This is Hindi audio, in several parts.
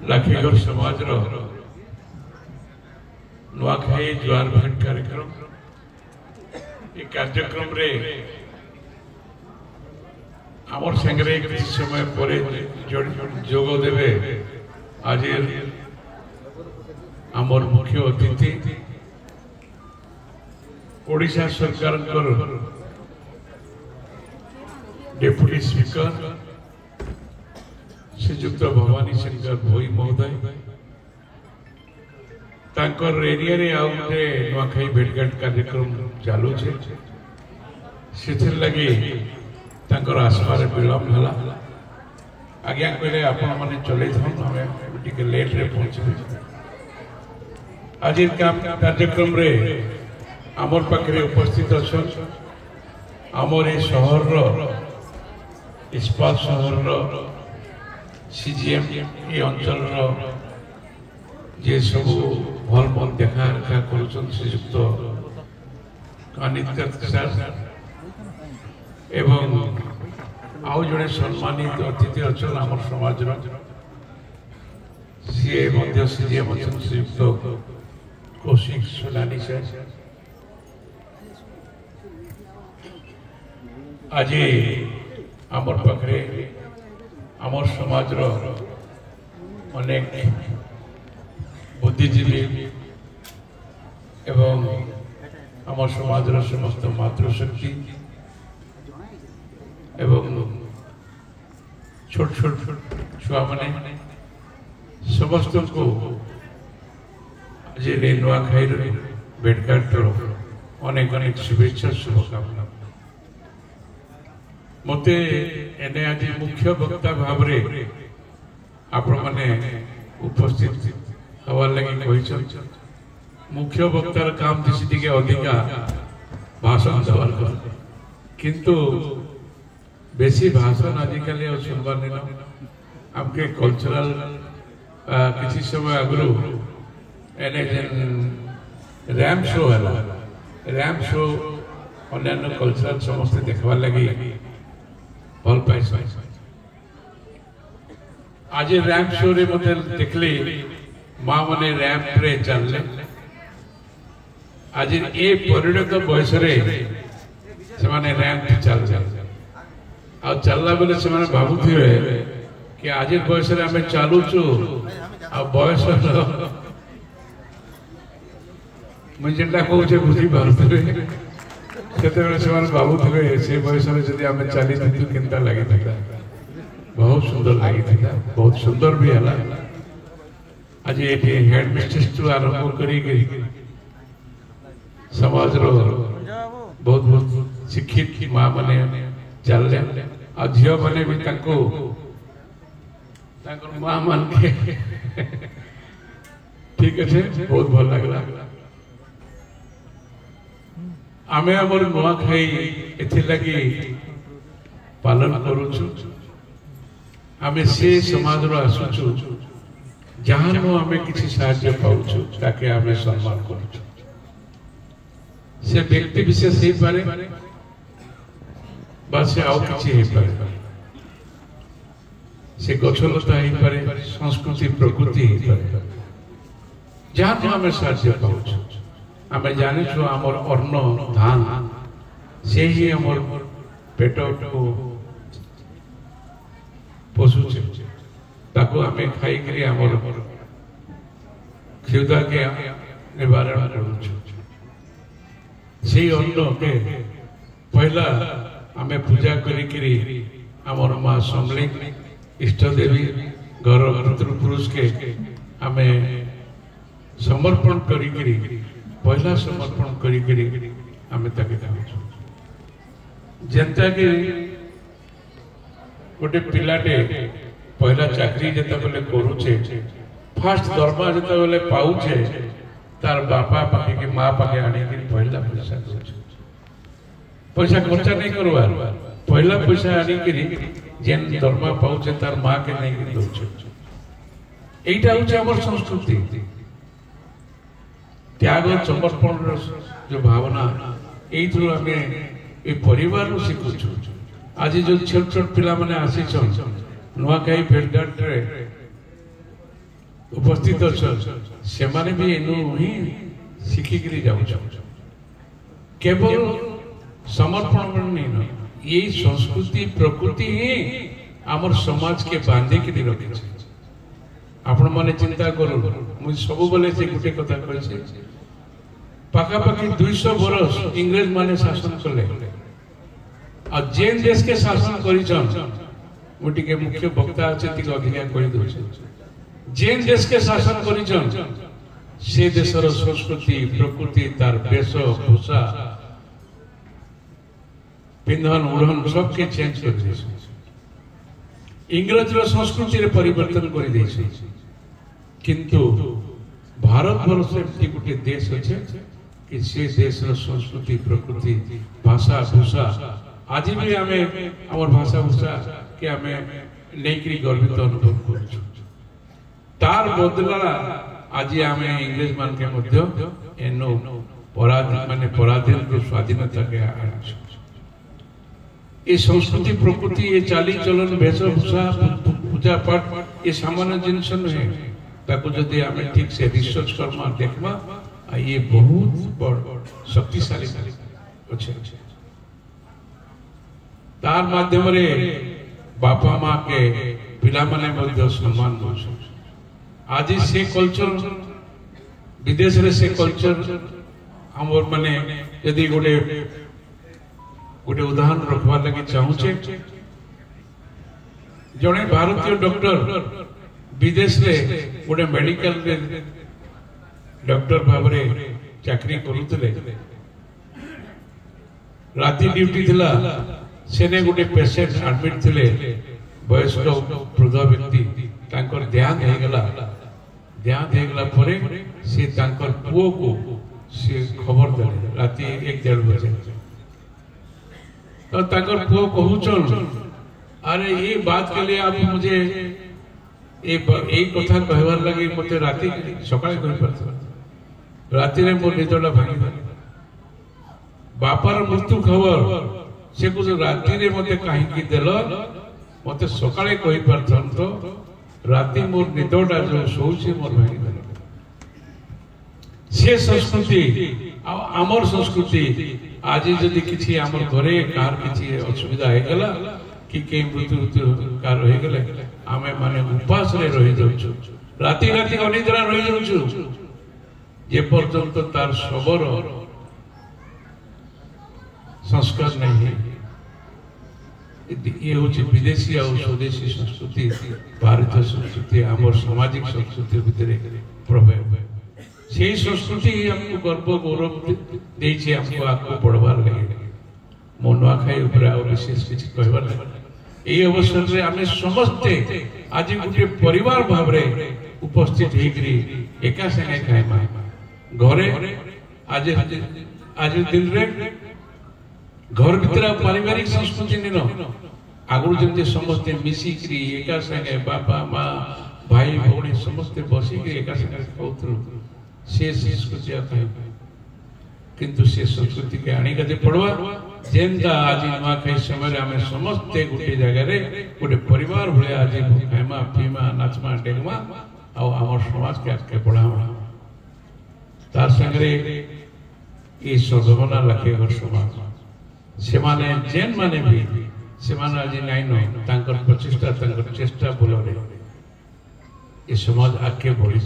लाखेगर समाज नुआखाई जुआर भेंट कार्यक्रम ये कार्यक्रम रे आमर संगे किसी समय पर जोग देवे आज आमर मुख्य अतिथि ओडिशा सरकार डेप्यूटी स्पीकर श्रीजुक्त भवानी शंकर भोई महोदय तांकर एरिया रे आउ गोटे नुआखाई भेटघाट कार्यक्रम चालू छे से लगी तांकर आसबार विलम्ब हला आज्ञा कहले आपण माने चले थाम हमें टिके लेट रे पहुंचे आज कार्यक्रम रे आमर पाखरे उपस्थित अछन आमर ए शहर रो इस्पात शहर रो सीजीएम ये अंचल रो जे सब भल भल देखा रेखा करुछन श्रीजुक्त कानित्य सर एवं आउ जड़े सम्मानित अतिथि अच्छा आम समाज सी सीजीएम अच्छा श्रीयुक्त कौशिक सोलानी सर आज आमर पाखरे आमर समाज अनेक बुद्धिजीवी एवं आमर समाज समस्त मातृशक्ति एवं छोट छोट छुआ मैंने समस्त को आज नुआखाई भेटघाट अनेक अनेक शुभेच्छा शुभकामना मते एने आज मुख्य वक्ता भाव रे आपण माने उपस्थित हवा लगी कहि मुख्य वक्तार काम दिसी टिके अधिका भाषण देवार किंतु बेसी भाषण आजिकल सुनवार नहीं आमके कल्चरल किसी समय आगु एने रैम शो है रैम शो अन्य कल्चरल समस्त देखवार लगी भल पाई आज रैम शो रे मते देखली माँ मैंने रैम्प रे चलले आज ए परिणत बयस से माने रैम्प चल आ चलला बेले से माने भाबुथिबे कि आज बयस रे हमें चालुचु आ बयस मुझेटा कहूचे बुझी पारुथिबे सेते से माने भाबुथिबे से बयस रे जदी हमें चली तो केनता लागि था बहुत सुंदर लागि था बहुत सुंदर भी हला आज ये हेड मिस्ट्रेस टू आरंभ करी समाज रो बहुत बहुत शिक्षित माँ माने चलले आ झियो माने भी तांको तांकर माँ मान के ठीक है बहुत भल लागला आमे हमर नुआखाई एथि लगी पालन करूछु आमे से समाज रो आसुछु जहाँ आमे किसी साहाय्य पाउछु ताके आमे सम्मान करूछु से व्यक्ति विशेष ही पारे बस से आउ किसी ही पारे से गछलता ही पारे संस्कृति प्रकृति ही पारे जहाँ आमे साहाय्य पाउछु आमे जाने छु हमर अन्न धान से ही हमर पेट को पोषुछु ताको हमें खाई करी हमर क्षुधा के निवारण करूछु से अन्न के पहला हमें पूजा करी हमर माँ समली इष्ट देवी घर पितृपुरुष के हमें समर्पण करी पहला समर्पण करी हमें ताके खाऊछु जनता के गोटे पिलाटे पहला चाकरी जता बेले करूचे फास्ट दरमा जता बेले पाउचे तार बापा पाखे के माँ पाखे आने के पहला पैसा पैसा खर्चा नहीं करवार पहला पैसा आनी करी जेन दरमा पाउचे तार माँ के नहीं के दोचे एटा होचे हमर संस्कृति त्याग समर्पण जो भावना एई थ्रू हमें ए परिवार रो सिखुछु आज जो छोट छोट पिला माने आसी छन नुआखाई भेटघाट रे उपस्थित अच्छा से माने भी इनु ही शिखिकरी जाऊ केवल समर्पण नहीं न ये संस्कृति प्रकृति ही आमर समाज के बांधे के रखे आपण माने चिंता करू मु सब बोले से गुटे कथा कहछे पाका पाकी 200 बरस इंग्रेज माने शासन कले आ जेन देश के शासन करिछन मुटी के मुख्य वक्ता अछि तिक अधिका कहि दोछ जेन देश के शासन करिछन से देशर संस्कृति प्रकृति तार वेश भूषा पिंधन उड़न सब के चेंज कर दे इंग्रज संस्कृति रे परिवर्तन कर दे किंतु भारत वर्ष एमती गोटे देश अच्छे कि से देश संस्कृति प्रकृति भाषा भूषा आज भी आम आम भाषा भूषा के आम नहीं गर्वित अनुभव कर तार बदला आज आम इंग्रेज मान के मध्य एनो पराधीन माने पराधीन को स्वाधीनता के आनी ये संस्कृति प्रकृति ये चाली चलन वेशभूषा पूजा पाठ ये सामान्य जिनस नुहे ताको जदि आमे ठीक से रिसर्च करमा देखमा ये बहुत बड़ शक्तिशाली अच्छे तार माध्यम रे बापा माँ के पिला माने मध्य सम्मान दउछ आज से कल्चर विदेश रे से कल्चर हमर माने यदि गोटे गोटे उदाहरण रखवा लगी चाहूचे जड़े भारतीय डॉक्टर विदेश रे गोटे मेडिकल रे डॉक्टर भाव चाकरी करुले राति ड्यूटी थिला सेने गोटे पेशेंट एडमिट थिले वयस्क वृद्ध व्यक्ति तांकर ध्यान हे गला परे से तांकर पुओ को से खबर देले राति 1-1:30 बजे तो ताकर पुओ कहूचन अरे ये बात के लिए आप मुझे एक कथा कहवार लगी मते राति सकाळे कहि परत राति रे मोर निदला भांगी बापार मृत्यु खबर से कुछ राति रे मते काहे की देल मते सकाळे कहि परथन तो राति मोर निदोडा जो सोउछे मोर भांगी देल से संस्कृति आमर संस्कृति आज जदि किसी आमर घरे कार किसी असुविधा हे गला कि के मृत्यु कार हे गले आमे माने उपास रे रहि जाउछु राति राति अनिद्रा रहि जाउछु जे पर्यंत तार शबर संस्कार नहीं ये होची विदेशी और स्वदेशी संस्कृति भारतीय संस्कृति आमर सामाजिक संस्कृति भितरे प्रभाव से संस्कृति हमको गर्व गौरव देछि हमको आको पढ़वार लगे मो नुआखाई ऊपर और विशेष किछि कहबार लगे एई अवसर रे आमे समस्त आज गोटे परिवार भाव रे उपस्थित हेकरी एका संगे खाइमा घरे आज आज दिन रे घर भीतर पारिवारिक संस्कृति निनो आगु जंते समस्त मिसिकरी एका संगे बापा माँ भाई भौणी समस्त बसिकरी एका संगे खाउथु से संस्कृति किंतु से संस्कृति के आनी गदे पड़वा जेंदा आज नुआखाई समय आमे समस्त गोटे जगह रे गोटे परिवार भले आज खाइमा पीमा नाचमा डेगमा आ हमर समाज के आगे बढ़ावा तार संगे ये सदभावना लगे घर समाज से माने जेन माने भी से माने आज नाइनो तांकर प्रचेष्टा तांकर चेष्टा बोलरे ये समाज आगे बढ़ी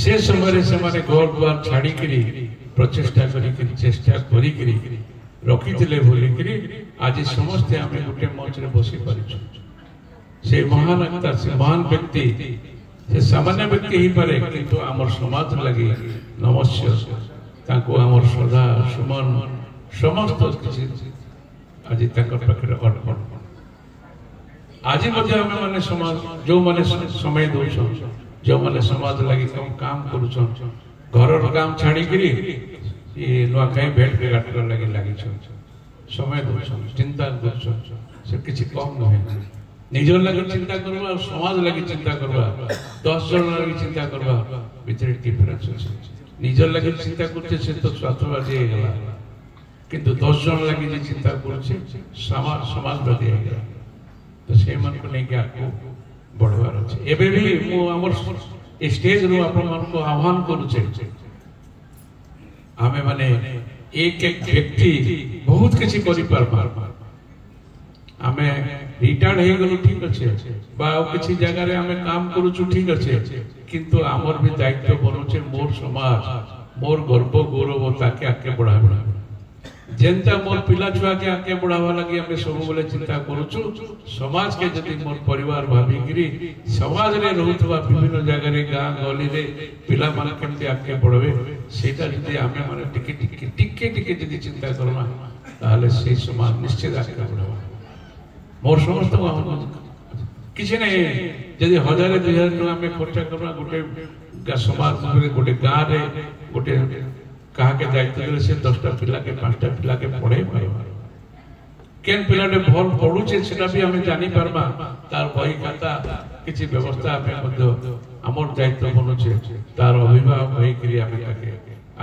से समय से माने घर द्वार छाड़ी करी प्रचेष्टा करी चेष्टा करी रखी थिले बोली करी आज समस्त आमे गोटे मंच रे बसी परिछु से महान अक्ता से महान व्यक्ति से सामान्य व्यक्ति ही पारे किंतु आमर समाज लगी नमस्य ताको आमर श्रद्धा सुमन समस्त किछि आज ताकर पाखरे अर्पण आज मध्ये आमे माने समाज जो माने समय दोछ जो माने समाज लगी काम करूछन घर काम छाड़ी करी ये नुआखाई भेंट के गाटर लगी समय दोछन चिंता दोछन से किछि कम नहे निजर लगी चिंता करबा और समाज लगी चिंता करबा 10 जन लगी चिंता करबा भीतर डिफरेंस अछि निजर लगी चिंता करते से तो स्वार्थवादी हे गला किंतु 10 जन लगी जे चिंता करछे समाजवादी हे गला तो से मन को नहीं के आपको बढ़वा ଅଛି। ଏବେ ବି ମୁଁ ଆମର स्टेज रू आपण को आह्वान करूचे आमे माने एक एक व्यक्ति बहुत किसी करि पारबा आमे रिटायर्ड हे गलो ठीक अछि बा किसी जगह रे आमे काम करूछु ठीक अछि किंतु हमर भी दायित्व बनुचे मोर समाज मोर गर्व गौरव ताके आके बढ़ाबा जेंता मोर पिला छुआ के आके बढ़ावा लगी हमें सब बोले चिंता करूछु समाज के जति मोर परिवार भाभी गिरी समाज रे रहउतबा विभिन्न जगह रे गां गली रे पिला मान केमते आके बढ़वे सेटा जति हमें माने टिके जति चिंता करना ताले से समाज निश्चित आके बढ़ावा मोर समस्त किसी नहीं जदि 1000-2000 टका में खर्चा करना गोटे समाज में गोटे गां रे गोटे कहा के दायित्व देले से 10टा पिला के 5टा पिला के पढ़े केन पिलाटे भल पढुचे सेटा भी हमें जानि पारबा तार बही खाता किछि व्यवस्था हमें मध्य हमर दायित्व बनुचे तार अभिभावक होई करी हमें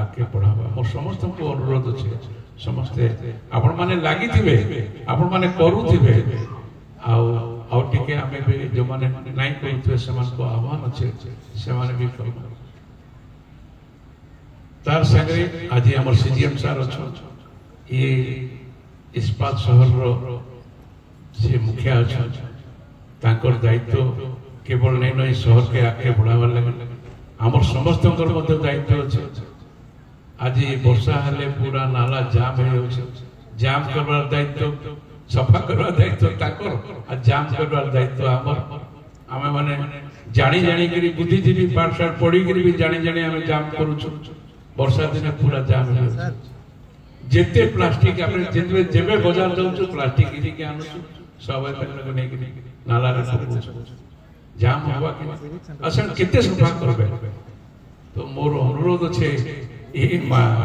आके पढ़ाबा मोर समस्त को अनुरोध अछि समस्ते आपण माने लागि थिबे आपण माने करू थिबे आउ टिके हमें भी जो माने नाही करूथे समान को आह्वान अछि से माने भी करू तार संगे आज हमर सीजीएम सर अच्छा ये इस्पात शहर रो से मुखिया अच्छा तांकर दायित्व केवल नहीं नहीं शहर के आके बढ़ावा लगे हमर समस्त मध्य दायित्व अच्छे आज वर्षा हेले पूरा नाला जाम हो जाम करवार दायित्व सफा करवार दायित्व ताकर आ जाम करवार दायित्व हमर हमें माने जानी जानी करी बुद्धिजीवी पाठशाला पढ़ी करी भी जानी जानी हमें जाम करूछु वर्षा दिन पूरा जाम हो जेते प्लास्टिक आपने जेते जेबे बाजार जाउछु प्लास्टिक गिरी के आनुछु सब तक नहीं गिरी नाला रे सब जाम होवा के असन केते सफा करबे तो मोर अनुरोध छे ए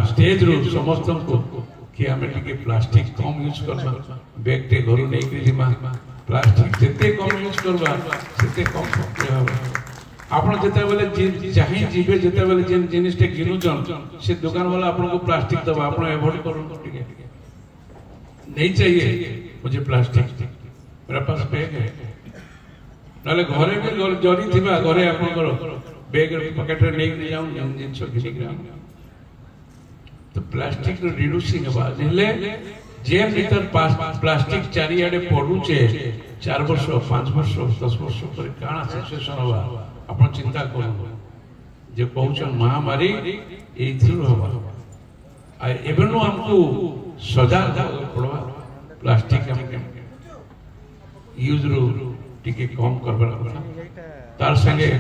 स्टेज रो समस्त को कि हमें टिके प्लास्टिक कम यूज करबा बैग टे घर नहीं गिरी मा प्लास्टिक जेते कम यूज करबा सेते कम होबा आपण जेते बेले चाहि जीवे जेते बेले जेन जिनिस टे गिनु जन से दुकान वाला आपण को प्लास्टिक दबा आपण अवॉइड करू ठीक है नहीं चाहिए मुझे प्लास्टिक मेरा पास बैग है नाले घरे में जरी थिबा घरे आपण करो बैग पॉकेट रे नहीं जाऊं जिनिस गिनी तो प्लास्टिक रो रिड्यूसिंग बा नेले जेम भीतर प्लास्टिक चारि आडे पडुचे 4 वर्ष 5 वर्ष 10 वर्ष पर काना सिचुएशन होबा अपन चिंता करू जे कहउछन महामारी एथिर होबा आ एबनो हमको सजाग पड़वा प्लास्टिक हम यूज रो टिके कम करबा तार संगे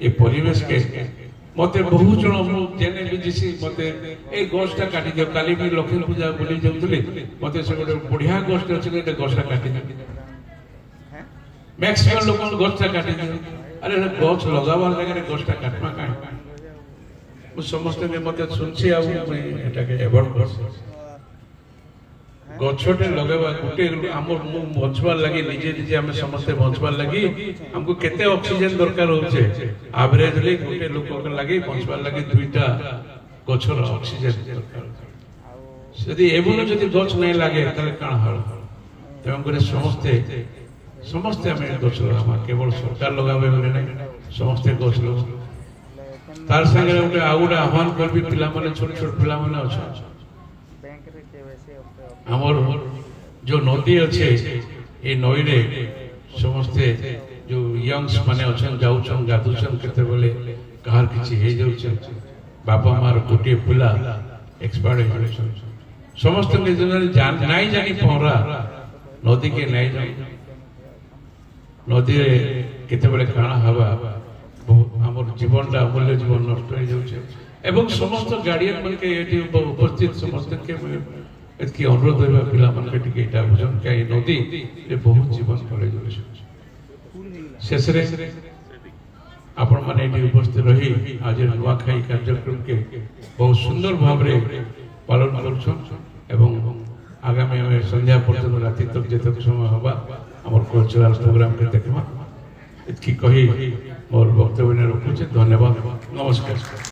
ए परिवेश के मते बहुत जण जेने भी जिसी मते ए गोष्ठा काटी दियो काली भी लक्ष्मी पूजा बोली जाउतले मते से गोटे बढ़िया गोष्ठ अछि के गोष्ठा काटी दियो मैक्सिमम लोक गोष्ठा काटी दियो अरे गछ लगावार जगह गोष्ठा काटमा का मु समस्त ने मते सुनछि आ एटा के अवॉइड कर गछटे लगावा गुटे हमर मु बचवार लागि निजे निजे हम समस्त बचवार लागि हमको केते ऑक्सीजन दरकार होचे एवरेजली गुटे लोक के लागि बचवार लागि 2टा गछर ऑक्सीजन दरकार यदि एबुनो जदि गछ नै लागे तले काण हल तेम करे समस्त हमें गछ लगा केवल सरकार लगावे बोले नै समस्त गछ लगा तार संगे गुटे आउडा आह्वान करबी पिला माने छोट छोट पिला माने अच्छा हमर जो नदी अच्छे ए नई रे समस्ते जो यंग्स माने अछन जाउछन गाधुछन केते बोले कहार किछि हे जाउछ बापा मार गोटे पिला एक्सपर्ट हे समस्त के जन जान नाही जानी पहरा नदी के नाही जानी नदी रे केते बोले काना हवा हमर जीवनटा अमूल्य जीवन नष्ट हे जाउछ एवं समस्त गार्डियन मन के एटी उपस्थित समस्त के एतकी अनुरोध होइबा पिला मन के टिके एटा बुझन के नदी ए बहुत जीवन पड़े जाउछ शेषरे आपण माने एटी उपस्थित रही आज नुआखाई कार्यक्रम के बहुत सुंदर भाव रे पालन करछन एवं आगामी में संध्या पर्यंत राति तक जे तक समय होबा हमर कल्चरल प्रोग्राम के देखबा एतकी कही मोर वक्तव्य ने रखुछ धन्यवाद नमस्कार।